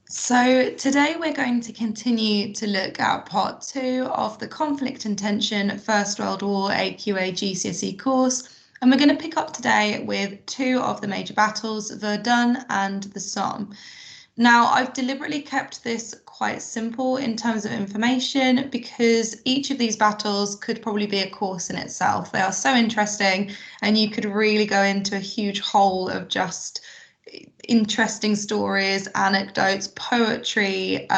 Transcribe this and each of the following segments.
So today we're going to continue to look at part 2 of the Conflict and Tension First World War AQA GCSE course, and we're going to pick up today with two of the major battles, Verdun and the Somme. Now, I've deliberately kept this quite simple in terms of information because each of these battles could probably be a course in itself. They are so interesting, and you could really go into a huge hole of just interesting stories, anecdotes, poetry,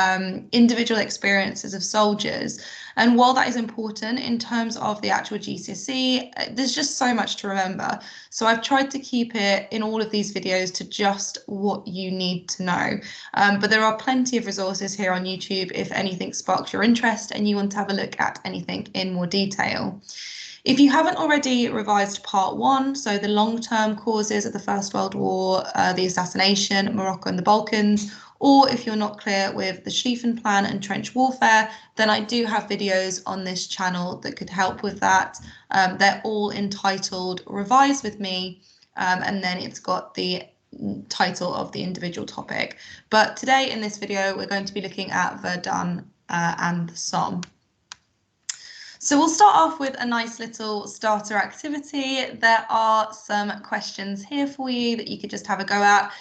individual experiences of soldiers. And while that is important in terms of the actual GCSE, there's just so much to remember. So I've tried to keep it in all of these videos to just what you need to know. But there are plenty of resources here on YouTube if anything sparks your interest and you want to have a look at anything in more detail. If you haven't already revised part 1, so the long-term causes of the First World War, the assassination, Morocco and the Balkans, or if you're not clear with the Schlieffen Plan and trench warfare, then I do have videos on this channel that could help with that. They're all entitled Revise With Me, and then it's got the title of the individual topic. But today in this video, we're going to be looking at Verdun and the Somme. So we'll start off with a nice little starter activity. There are some questions here for you that you could just have a go at.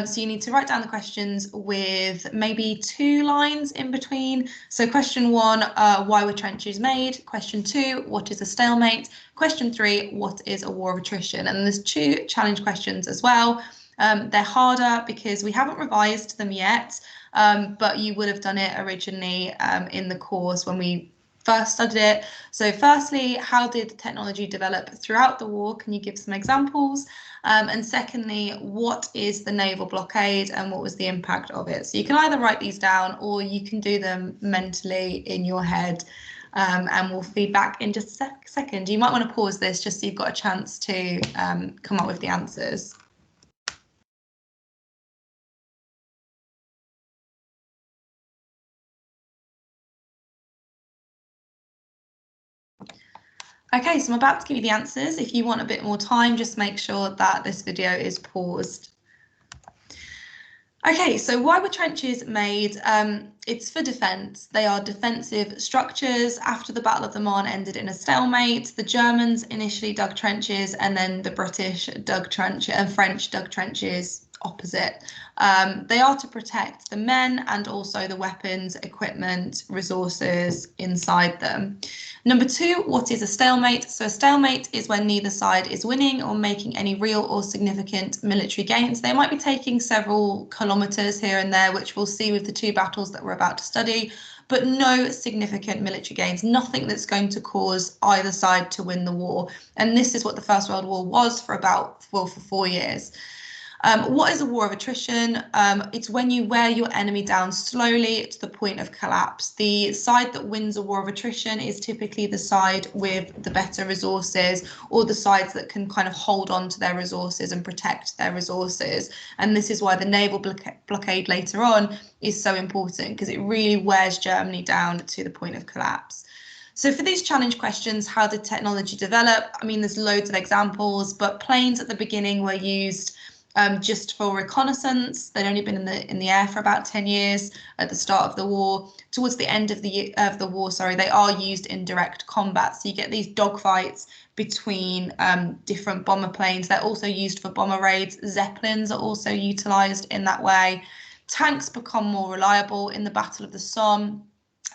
So you need to write down the questions with maybe 2 lines in between. So question 1, why were trenches made? Question 2, what is a stalemate? Question 3, what is a war of attrition? And there's 2 challenge questions as well. They're harder because we haven't revised them yet, but you would have done it originally in the course when we first studied it. So firstly, how did technology develop throughout the war? Can you give some examples? And secondly, what is the naval blockade and what was the impact of it? So you can either write these down or you can do them mentally in your head, and we'll feed back in just a second. You might want to pause this just so you've got a chance to come up with the answers. Okay, so I'm about to give you the answers. If you want a bit more time, just make sure that this video is paused. Okay, so why were trenches made? It's for defence. They are defensive structures. After the Battle of the Marne ended in a stalemate, the Germans initially dug trenches and then the British dug trenches and French dug trenches opposite. They are to protect the men and also the weapons, equipment, resources inside them. Number 2, what is a stalemate? So a stalemate is when neither side is winning or making any real or significant military gains. They might be taking several kilometres here and there, which we'll see with the 2 battles that we're about to study, but no significant military gains, nothing that's going to cause either side to win the war. And this is what the First World War was for for 4 years. What is a war of attrition? It's when you wear your enemy down slowly to the point of collapse. The side that wins a war of attrition is typically the side with the better resources, or the sides that can kind of hold on to their resources and protect their resources. And this is why the naval blockade later on is so important, because it really wears Germany down to the point of collapse. So for these challenge questions, how did technology develop? I mean, there's loads of examples, but planes at the beginning were used just for reconnaissance. They'd only been in the air for about 10 years at the start of the war. Towards the end of the war, they are used in direct combat. So you get these dogfights between different bomber planes. They're also used for bomber raids. Zeppelins are also utilised in that way. Tanks become more reliable in the Battle of the Somme.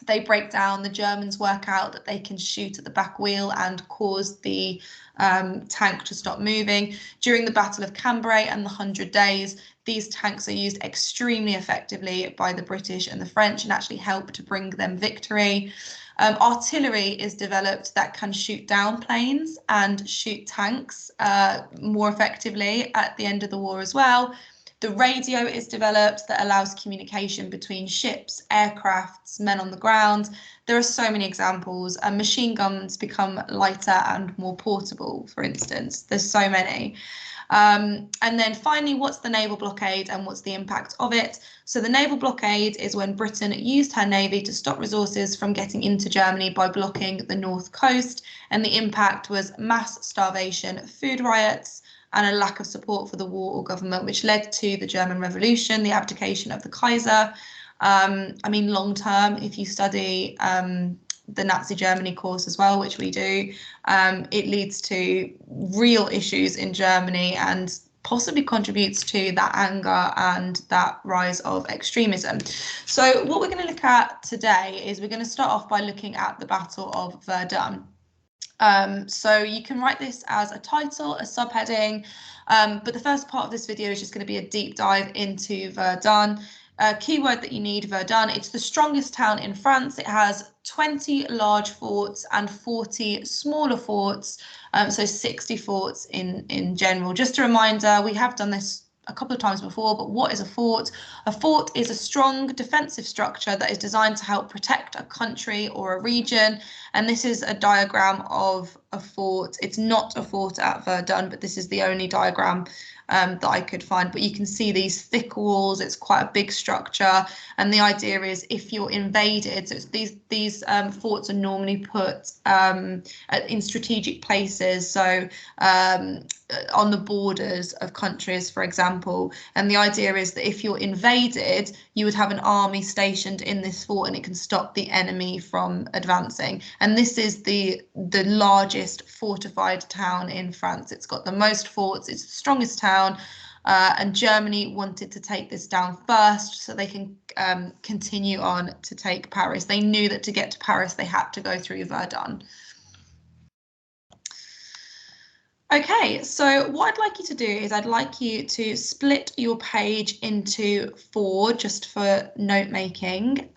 They break down, the Germans work out that they can shoot at the back wheel and cause the tank to stop moving. During the Battle of Cambrai and the 100 Days, these tanks are used extremely effectively by the British and the French and actually help to bring them victory. Artillery is developed that can shoot down planes and shoot tanks more effectively at the end of the war as well. The radio is developed that allows communication between ships, aircrafts, men on the ground. There are so many examples. Machine guns become lighter and more portable, for instance. There's so many. And then finally, what's the naval blockade and what's the impact of it? So the naval blockade is when Britain used her navy to stop resources from getting into Germany by blocking the north coast. And the impact was mass starvation, food riots, and a lack of support for the war or government, which led to the German Revolution, the abdication of the Kaiser. I mean, long term, if you study the Nazi Germany course as well, which we do, it leads to real issues in Germany and possibly contributes to that anger and that rise of extremism. So what we're going to look at today is we're going to start off by looking at the Battle of Verdun. So you can write this as a title, a subheading, but the first part of this video is just going to be a deep dive into Verdun. Keyword that you need, Verdun. It's the strongest town in France. It has 20 large forts and 40 smaller forts, so 60 forts in general. Just a reminder, we have done this a couple of times before, but what is a fort? A fort is a strong defensive structure that is designed to help protect a country or a region. And this is a diagram of a fort. It's not a fort at Verdun, but this is the only diagram that I could find. But you can see these thick walls. It's quite a big structure. And the idea is if you're invaded, so it's these forts are normally put in strategic places. So on the borders of countries, for example. And the idea is that if you're invaded, you would have an army stationed in this fort and it can stop the enemy from advancing. And this is the largest fortified town in France. It's got the most forts, it's the strongest town, and Germany wanted to take this down first so they can continue on to take Paris. They knew that to get to Paris, they had to go through Verdun. Okay, so what I'd like you to do is I'd like you to split your page into 4 just for note making.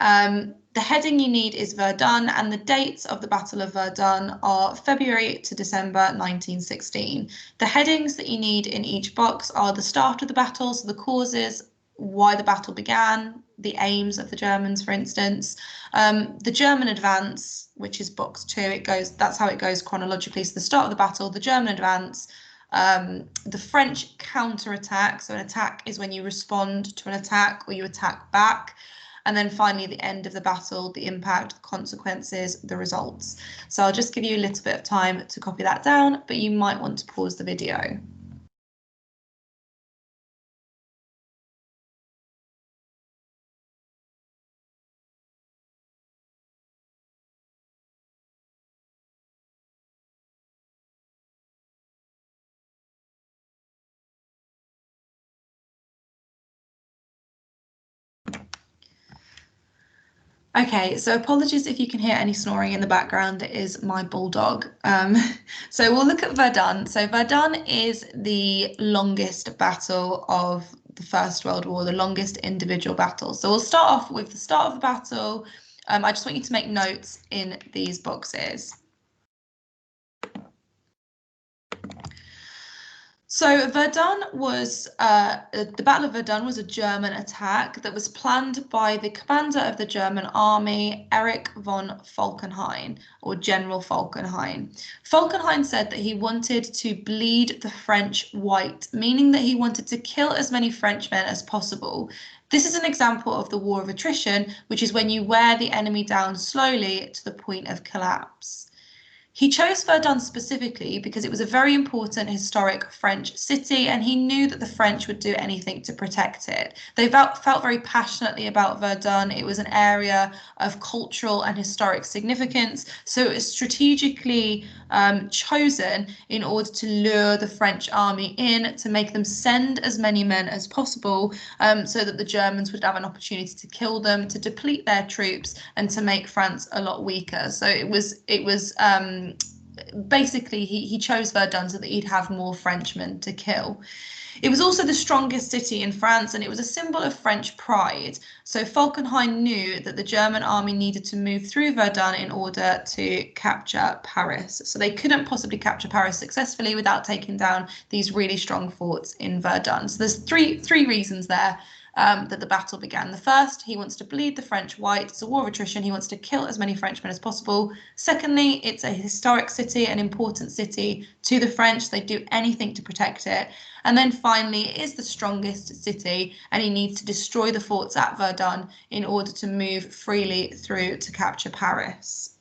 The heading you need is Verdun, and the dates of the Battle of Verdun are February to December 1916. The headings that you need in each box are the start of the battle, so the causes, why the battle began, the aims of the Germans, for instance, the German advance, which is box 2. That's how it goes chronologically. So the start of the battle, the German advance, the French counterattack. So an attack is when you respond to an attack or you attack back. And then finally, the end of the battle, the impact, the consequences, the results. So I'll just give you a little bit of time to copy that down, but you might want to pause the video. Okay, so apologies if you can hear any snoring in the background. It is my bulldog. So we'll look at Verdun. So Verdun is the longest battle of the First World War, the longest individual battle. So we'll start off with the start of the battle. I just want you to make notes in these boxes. So Verdun was, the Battle of Verdun was a German attack that was planned by the commander of the German army, Erich von Falkenhayn, or General Falkenhayn. Falkenhayn said that he wanted to bleed the French white, meaning that he wanted to kill as many Frenchmen as possible. This is an example of the war of attrition, which is when you wear the enemy down slowly to the point of collapse. He chose Verdun specifically because it was a very important historic French city, and he knew that the French would do anything to protect it. They felt very passionately about Verdun. It was an area of cultural and historic significance, so it was strategically chosen in order to lure the French army in, to make them send as many men as possible, so that the Germans would have an opportunity to kill them, to deplete their troops, and to make France a lot weaker. So it was basically he chose Verdun so that he'd have more Frenchmen to kill. It was also the strongest city in France, and it was a symbol of French pride. So Falkenhayn knew that the German army needed to move through Verdun in order to capture Paris. So they couldn't possibly capture Paris successfully without taking down these really strong forts in Verdun. So there's three reasons there that the battle began. The first, he wants to bleed the French white. It's a war of attrition. He wants to kill as many Frenchmen as possible. Secondly, it's a historic city, an important city to the French. They do anything to protect it. And then finally, it is the strongest city, and he needs to destroy the forts at Verdun in order to move freely through to capture Paris.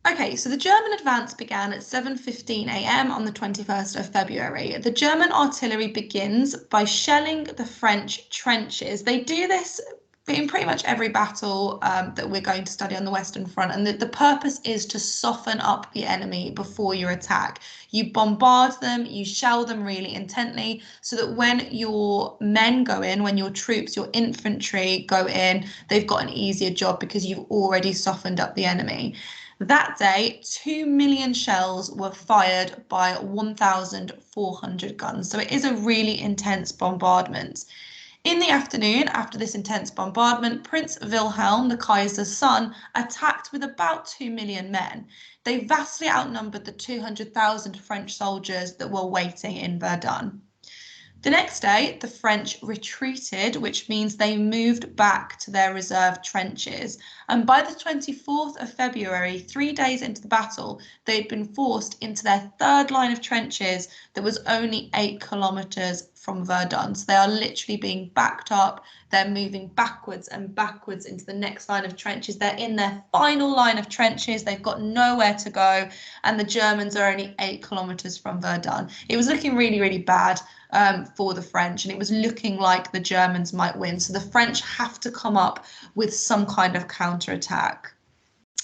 Okay, so the German advance began at 7:15 a.m. on the 21st of February. The German artillery begins by shelling the French trenches. They do this in pretty much every battle that we're going to study on the Western Front, and the purpose is to soften up the enemy before your attack. You bombard them, you shell them really intently, so that when your men go in, when your troops, your infantry go in, they've got an easier job because you've already softened up the enemy. That day, 2 million shells were fired by 1,400 guns. So it is a really intense bombardment. In the afternoon, after this intense bombardment, Prince Wilhelm, the Kaiser's son, attacked with about 2 million men. They vastly outnumbered the 200,000 French soldiers that were waiting in Verdun. The next day, the French retreated, which means they moved back to their reserve trenches. And by the 24th of February, 3 days into the battle, they had been forced into their third line of trenches that was only 8 kilometres from Verdun. So they are literally being backed up. They're moving backwards and backwards into the next line of trenches. They're in their final line of trenches. They've got nowhere to go. And the Germans are only 8 kilometres from Verdun. It was looking really, really bad for the French, and it was looking like the Germans might win. So the French have to come up with some kind of counterattack.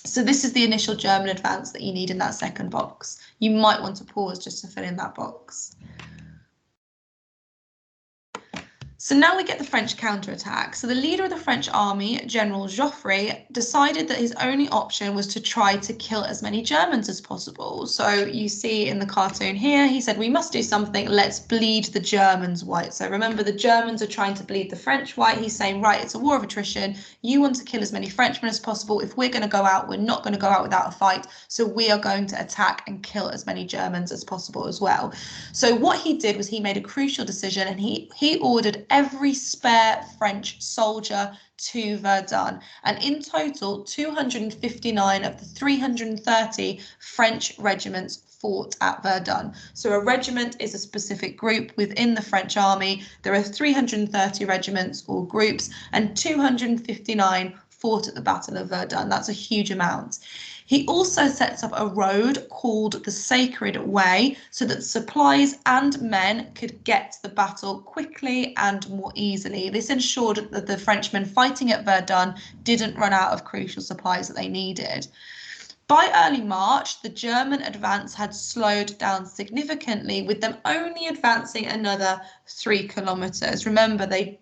So this is the initial German advance that you need in that second box. You might want to pause just to fill in that box. So now we get the French counterattack. So the leader of the French army, General Joffre, decided that his only option was to try to kill as many Germans as possible. So you see in the cartoon here, he said, we must do something, let's bleed the Germans white. So remember, the Germans are trying to bleed the French white. He's saying, right, it's a war of attrition. You want to kill as many Frenchmen as possible. If we're going to go out, we're not going to go out without a fight. So we are going to attack and kill as many Germans as possible as well. So what he did was he made a crucial decision, and he ordered every spare French soldier to Verdun. And in total, 259 of the 330 French regiments fought at Verdun. So a regiment is a specific group within the French army. There are 330 regiments or groups, and 259 fought at the Battle of Verdun. That's a huge amount. He also sets up a road called the Sacred Way so that supplies and men could get to the battle quickly and more easily. This ensured that the Frenchmen fighting at Verdun didn't run out of crucial supplies that they needed. By early March, the German advance had slowed down significantly, with them only advancing another 3 kilometres. Remember, they'd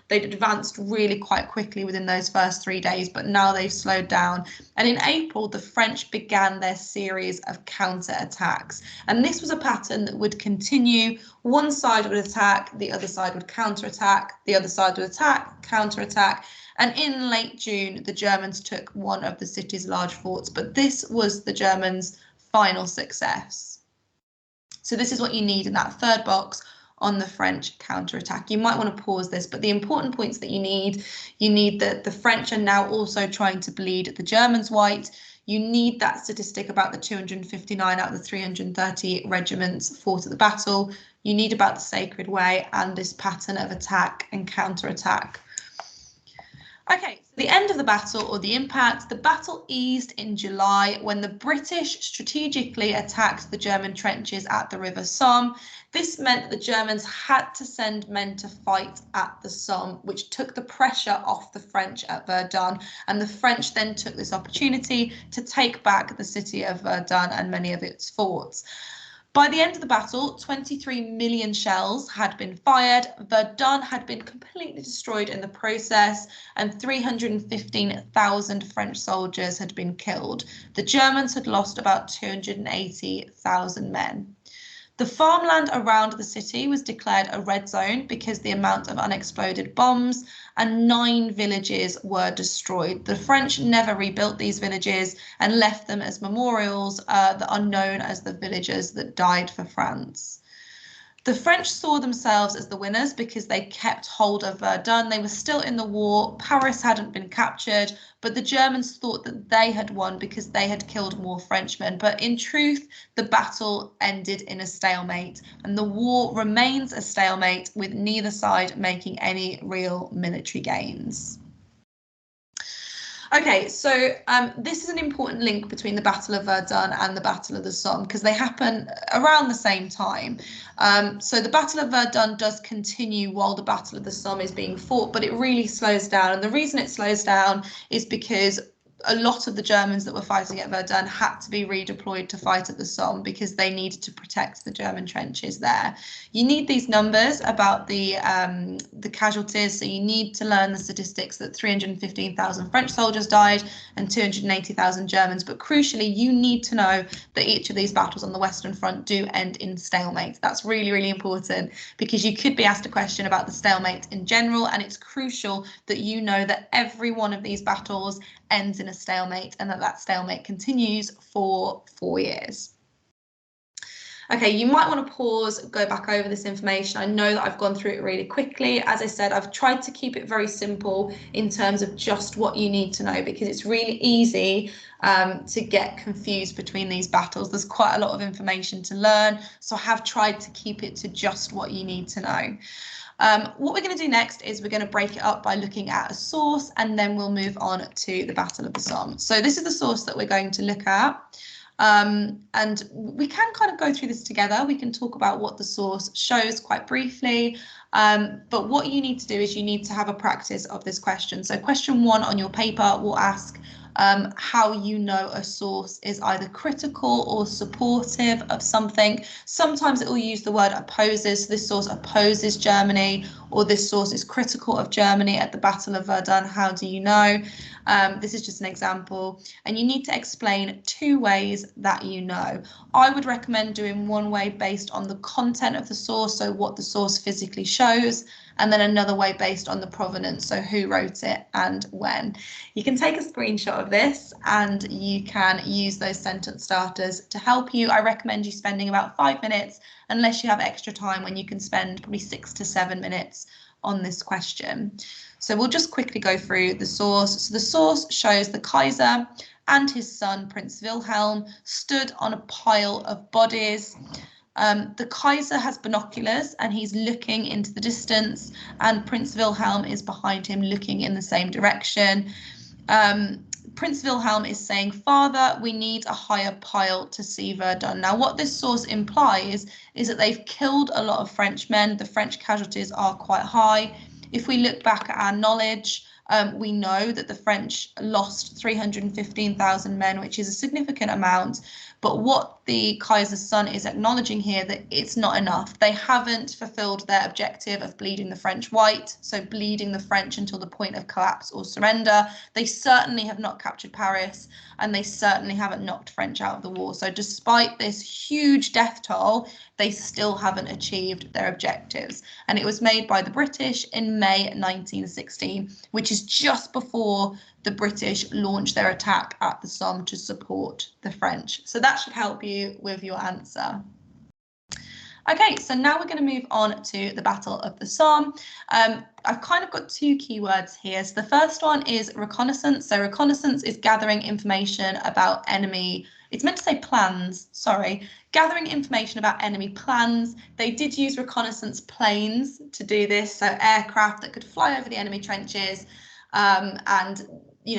advanced really quite quickly within those first 3 days, but now they've slowed down. And in April, the French began their series of counter-attacks. And this was a pattern that would continue. One side would attack, the other side would counter-attack, the other side would attack, counter-attack. And in late June, the Germans took one of the city's large forts, but this was the Germans' final success. So this is what you need in that third box on the French counterattack. You might want to pause this, but the important points that you need that the French are now also trying to bleed the Germans white. You need that statistic about the 259 out of the 330 regiments fought at the battle. You need about the Sacred Way and this pattern of attack and counterattack. Okay, so the end of the battle, or the impact, the battle eased in July when the British strategically attacked the German trenches at the River Somme. This meant that the Germans had to send men to fight at the Somme, which took the pressure off the French at Verdun. And the French then took this opportunity to take back the city of Verdun and many of its forts. By the end of the battle, 23 million shells had been fired, Verdun had been completely destroyed in the process, and 315,000 French soldiers had been killed. The Germans had lost about 280,000 men. The farmland around the city was declared a red zone because the amount of unexploded bombs, and 9 villages were destroyed. The French never rebuilt these villages and left them as memorials that are known as the villagers that died for France. The French saw themselves as the winners because they kept hold of Verdun. They were still in the war. Paris hadn't been captured, but the Germans thought that they had won because they had killed more Frenchmen. But in truth, the battle ended in a stalemate, and the war remains a stalemate with neither side making any real military gains. Okay, so this is an important link between the Battle of Verdun and the Battle of the Somme because they happen around the same time. So the Battle of Verdun does continue while the Battle of the Somme is being fought, but it really slows down. And the reason it slows down is because a lot of the Germans that were fighting at Verdun had to be redeployed to fight at the Somme because they needed to protect the German trenches there. You need these numbers about the casualties, so you need to learn the statistics that 315,000 French soldiers died and 280,000 Germans, but crucially you need to know that each of these battles on the Western Front do end in stalemate. That's really, really important because you could be asked a question about the stalemate in general, and it's crucial that you know that every one of these battles ends in a stalemate and that stalemate continues for 4 years. Okay, you might want to pause, go back over this information. I know that I've gone through it really quickly. As I said, I've tried to keep it very simple in terms of just what you need to know because it's really easy to get confused between these battles. There's quite a lot of information to learn, so I have tried to keep it to just what you need to know. What we're going to do next is we're going to break it up by looking at a source, and then we'll move on to the Battle of the Somme. So this is the source that we're going to look at. And we can kind of go through this together. We can talk about what the source shows quite briefly. But what you need to do is you need to have a practice of this question. So question 1 on your paper will ask how you know a source is either critical or supportive of something. Sometimes it will use the word opposes. So this source opposes Germany, or this source is critical of Germany at the Battle of Verdun. How do you know? This is just an example, and you need to explain 2 ways that you know. I would recommend doing one way based on the content of the source, so what the source physically shows, and then another way based on the provenance, so who wrote it and when. You can take a screenshot of this and you can use those sentence starters to help you. I recommend you spending about 5 minutes, unless you have extra time when you can spend probably 6 to 7 minutes on this question. So we'll just quickly go through the source. So the source shows the Kaiser and his son, Prince Wilhelm, stood on a pile of bodies. The Kaiser has binoculars and he's looking into the distance, and Prince Wilhelm is behind him looking in the same direction. Prince Wilhelm is saying, "Father, we need a higher pile to see Verdun." Now, what this source implies is that they've killed a lot of French men. The French casualties are quite high. If we look back at our knowledge, we know that the French lost 315,000 men, which is a significant amount. But what the Kaiser's son is acknowledging here, that it's not enough. They haven't fulfilled their objective of bleeding the French white, so bleeding the French until the point of collapse or surrender. They certainly have not captured Paris, and they certainly haven't knocked French out of the war. So despite this huge death toll, they still haven't achieved their objectives. And it was made by the British in May 1916, which is just before the British launched their attack at the Somme to support the French. So that should help you with your answer. Okay, so now we're going to move on to the Battle of the Somme. I've kind of got 2 keywords here. So the first one is reconnaissance. So reconnaissance is gathering information about enemy. It's meant to say plans, sorry. Gathering information about enemy plans. They did use reconnaissance planes to do this, so aircraft that could fly over the enemy trenches and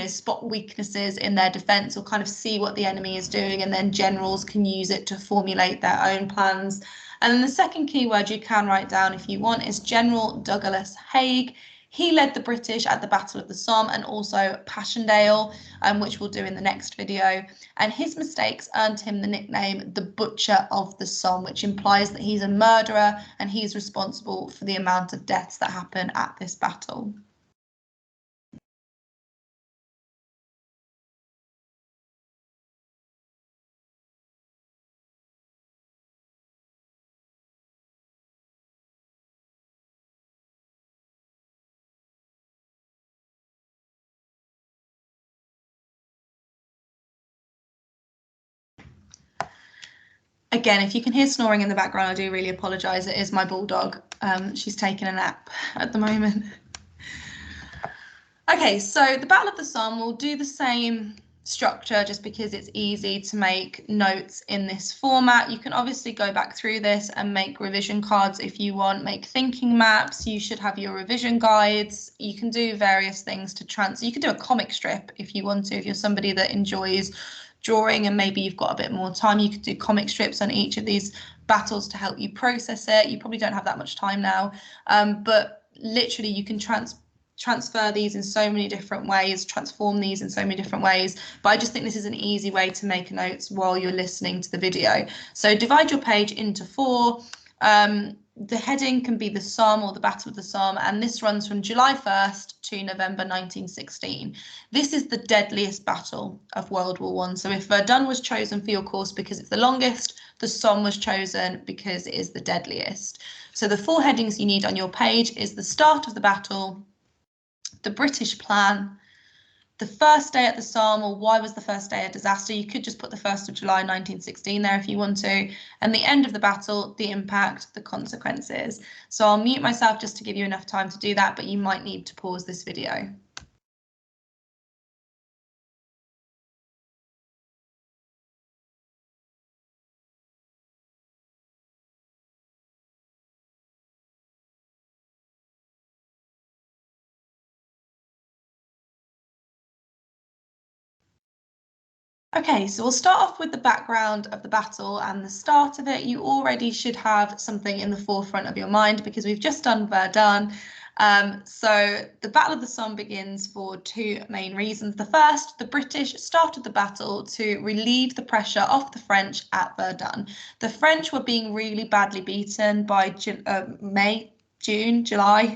spot weaknesses in their defense or kind of see what the enemy is doing, and then generals can use it to formulate their own plans. And then the second keyword you can write down if you want is General Douglas Haig. He led the British at the Battle of the Somme and also Passchendaele, which we'll do in the next video. And his mistakes earned him the nickname the Butcher of the Somme, which implies that he's a murderer and he's responsible for the amount of deaths that happen at this battle. Again, if you can hear snoring in the background, I do really apologise. It is my bulldog. She's taking a nap at the moment. Okay, so the Battle of the Somme will do the same structure just because it's easy to make notes in this format. You can obviously go back through this and make revision cards if you want, make thinking maps. You should have your revision guides. You can do various things to you can do a comic strip if you want to. If you're somebody that enjoys drawing and maybe you've got a bit more time, you could do comic strips on each of these battles to help you process it. You probably don't have that much time now, but literally you can transfer these in so many different ways, transform these in so many different ways. But I just think this is an easy way to make notes while you're listening to the video. So divide your page into 4. The heading can be the Somme or the Battle of the Somme, and this runs from July 1st to November 1916. This is the deadliest battle of World War I. So if Verdun was chosen for your course because it's the longest, the Somme was chosen because it is the deadliest. So the 4 headings you need on your page is the start of the battle, the British plan, the first day at the Somme, or why was the first day a disaster? You could just put the 1st of July 1916 there if you want to, and the end of the battle, the impact, the consequences. So I'll mute myself just to give you enough time to do that, but you might need to pause this video. Okay, so we'll start off with the background of the battle and the start of it. You already should have something in the forefront of your mind because we've just done Verdun. So the Battle of the Somme begins for 2 main reasons. The first, the British started the battle to relieve the pressure off the French at Verdun. The French were being really badly beaten by July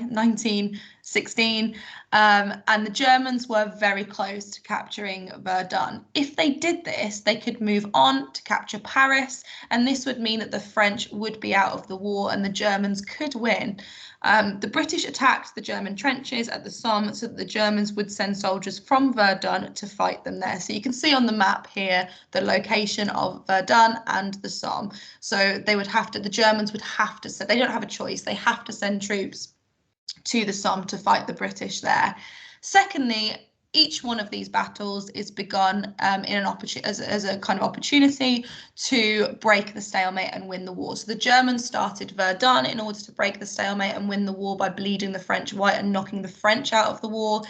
1916, and the Germans were very close to capturing Verdun. If they did this, they could move on to capture Paris, and this would mean that the French would be out of the war and the Germans could win. The British attacked the German trenches at the Somme so that the Germans would send soldiers from Verdun to fight them there. So you can see on the map here the location of Verdun and the Somme. So the Germans would have to, so they don't have a choice, they have to send troops to the Somme to fight the British there. Secondly, each one of these battles is begun as a kind of opportunity to break the stalemate and win the war. So the Germans started Verdun in order to break the stalemate and win the war by bleeding the French white and knocking the French out of the war.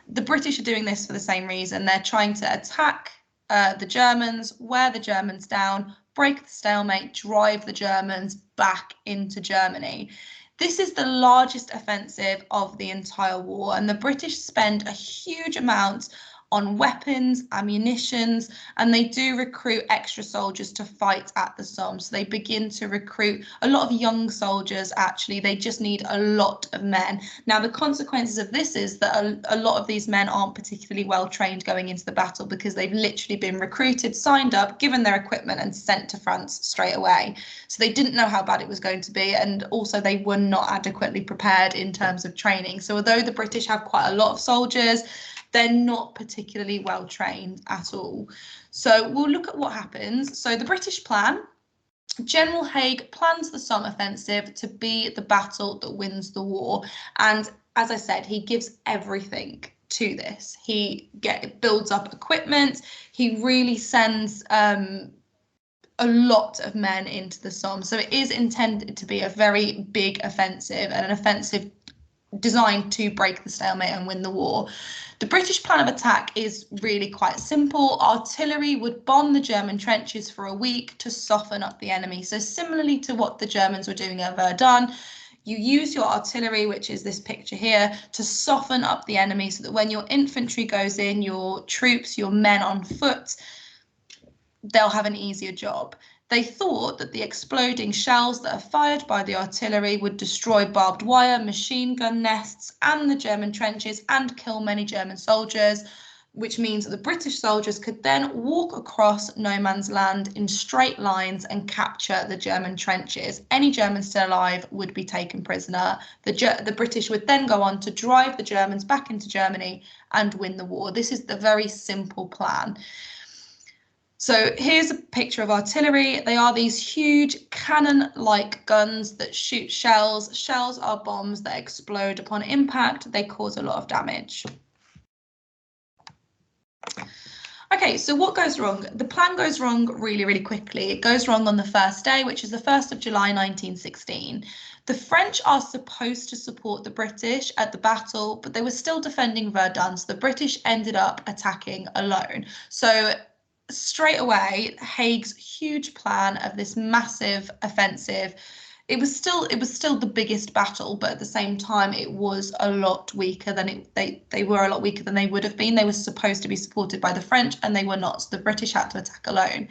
The British are doing this for the same reason. They're trying to attack the Germans, wear the Germans down, break the stalemate, drive the Germans back into Germany. This is the largest offensive of the entire war, and the British spend a huge amount on weapons, ammunitions, and they do recruit extra soldiers to fight at the Somme. So they begin to recruit a lot of young soldiers, actually. They just need a lot of men. Now, the consequences of this is that a lot of these men aren't particularly well trained going into the battle because they've literally been recruited, signed up, given their equipment and sent to France straight away. So they didn't know how bad it was going to be, and also they were not adequately prepared in terms of training. So although the British have quite a lot of soldiers, they're not particularly well trained at all. So we'll look at what happens. So the British plan, General Haig plans the Somme offensive to be the battle that wins the war. And as I said, he gives everything to this. He builds up equipment. He really sends a lot of men into the Somme. So it is intended to be a very big offensive and an offensive designed to break the stalemate and win the war. The British plan of attack is really quite simple. Artillery would bomb the German trenches for a week to soften up the enemy. So similarly to what the Germans were doing at Verdun, you use your artillery, which is this picture here, to soften up the enemy so that when your infantry goes in, your troops, your men on foot, they'll have an easier job. They thought that the exploding shells that are fired by the artillery would destroy barbed wire, machine gun nests, and the German trenches and kill many German soldiers, which means that the British soldiers could then walk across no man's land in straight lines and capture the German trenches. Any German still alive would be taken prisoner. The British would then go on to drive the Germans back into Germany and win the war. This is the very simple plan. So here's a picture of artillery. They are these huge cannon-like guns that shoot shells. Shells are bombs that explode upon impact. They cause a lot of damage. Okay, so what goes wrong? The plan goes wrong really, really quickly. It goes wrong on the first day, which is the 1st of July 1916. The French are supposed to support the British at the battle, but they were still defending Verdun, so the British ended up attacking alone. So straight away, Haig's huge plan of this massive offensive, it was still the biggest battle, but at the same time it was a lot weaker than they were a lot weaker than they would have been. They were supposed to be supported by the French and they were not. So the British had to attack alone.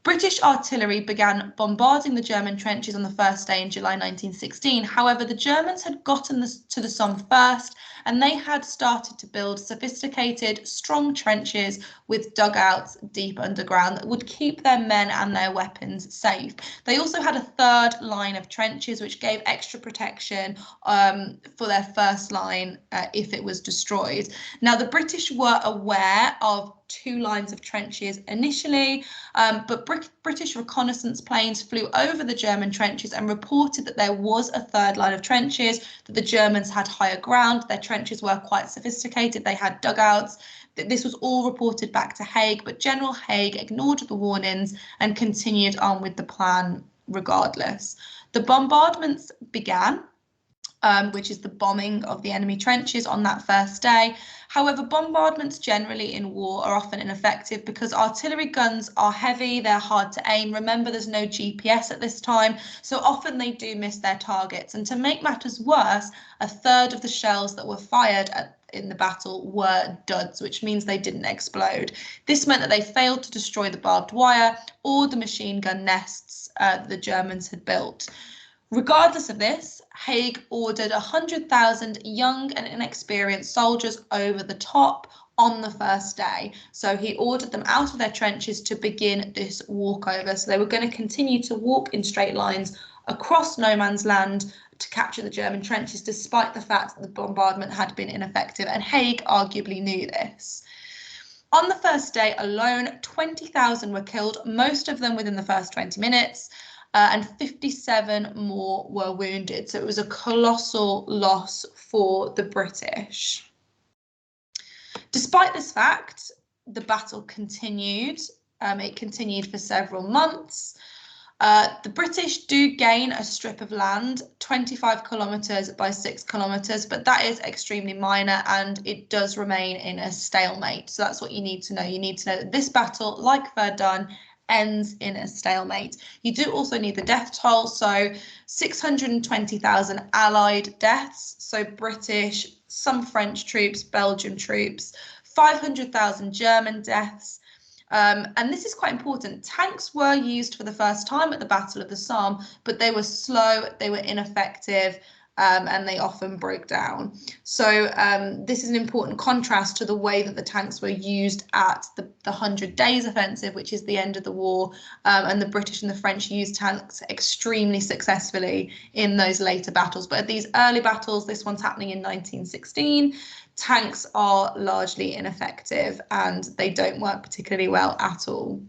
British artillery began bombarding the German trenches on the first day in July 1916. However, the Germans had gotten to the Somme first, and they had started to build sophisticated, strong trenches with dugouts deep underground that would keep their men and their weapons safe. They also had a third line of trenches, which gave extra protection for their first line if it was destroyed. Now, the British were aware of 2 lines of trenches initially, but British reconnaissance planes flew over the German trenches and reported that there was a third line of trenches, that the Germans had higher ground, their trenches were quite sophisticated, they had dugouts. This was all reported back to Haig, but General Haig ignored the warnings and continued on with the plan regardless. The bombardments began, which is the bombing of the enemy trenches on that first day. However, bombardments generally in war are often ineffective because artillery guns are heavy, they're hard to aim. Remember, there's no GPS at this time, so often they do miss their targets. And to make matters worse, a third of the shells that were fired in the battle were duds, which means they didn't explode. This meant that they failed to destroy the barbed wire or the machine gun nests the Germans had built. Regardless of this, Haig ordered 100,000 young and inexperienced soldiers over the top on the first day. So he ordered them out of their trenches to begin this walkover. So they were going to continue to walk in straight lines across no man's land to capture the German trenches, despite the fact that the bombardment had been ineffective. And Haig arguably knew this. On the first day alone, 20,000 were killed, most of them within the first 20 minutes. And 57 more were wounded. So it was a colossal loss for the British. Despite this fact, the battle continued. It continued for several months. The British do gain a strip of land, 25 kilometres by 6 kilometres, but that is extremely minor and it does remain in a stalemate. So that's what you need to know. You need to know that this battle, like Verdun, ends in a stalemate. You do also need the death toll, so 620,000 Allied deaths, so British, some French troops, Belgian troops, 500,000 German deaths. And this is quite important. Tanks were used for the first time at the Battle of the Somme, but they were slow, they were ineffective, and they often broke down. So this is an important contrast to the way that the tanks were used at the 100 Days Offensive, which is the end of the war, and the British and the French used tanks extremely successfully in those later battles. But at these early battles, this one's happening in 1916, tanks are largely ineffective and they don't work particularly well at all.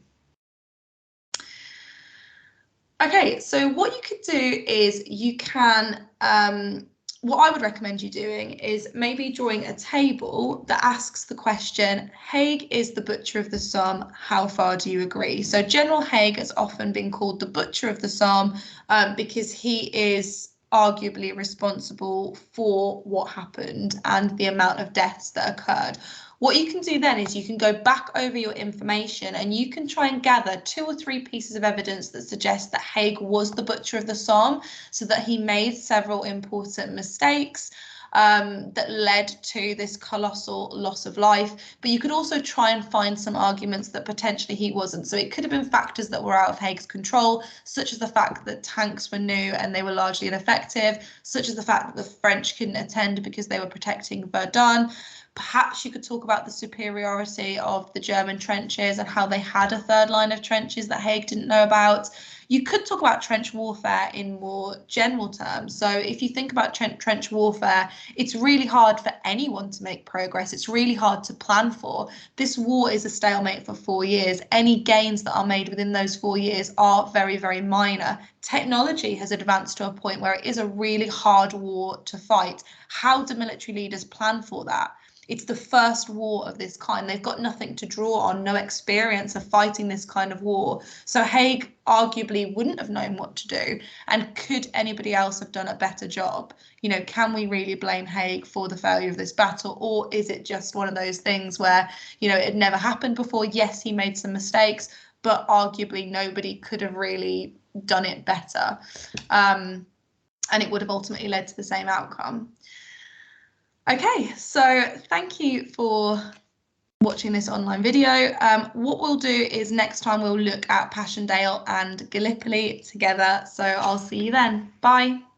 Okay, so what you could do is you can, what I would recommend you doing is maybe drawing a table that asks the question, Haig is the butcher of the Somme, how far do you agree? So General Haig has often been called the butcher of the Somme because he is arguably responsible for what happened and the amount of deaths that occurred. What you can do then is you can go back over your information and you can try and gather 2 or 3 pieces of evidence that suggest that Haig was the butcher of the Somme, so that he made several important mistakes that led to this colossal loss of life. But you could also try and find some arguments that potentially he wasn't. So it could have been factors that were out of Haig's control, such as the fact that tanks were new and they were largely ineffective, such as the fact that the French couldn't attend because they were protecting Verdun. Perhaps you could talk about the superiority of the German trenches and how they had a third line of trenches that Haig didn't know about. You could talk about trench warfare in more general terms. So if you think about trench warfare, it's really hard for anyone to make progress. It's really hard to plan for. This war is a stalemate for 4 years. Any gains that are made within those 4 years are very, very minor. Technology has advanced to a point where it is a really hard war to fight. How do military leaders plan for that? it's the first war of this kind. They've got nothing to draw on, no experience of fighting this kind of war. So Haig arguably wouldn't have known what to do. And could anybody else have done a better job? You know, can we really blame Haig for the failure of this battle? Or is it just one of those things where, you know, it had never happened before? Yes, he made some mistakes, but arguably nobody could have really done it better. And it would have ultimately led to the same outcome. Okay, so thank you for watching this online video. What we'll do is next time we'll look at Passchendaele and Gallipoli together. So I'll see you then. Bye.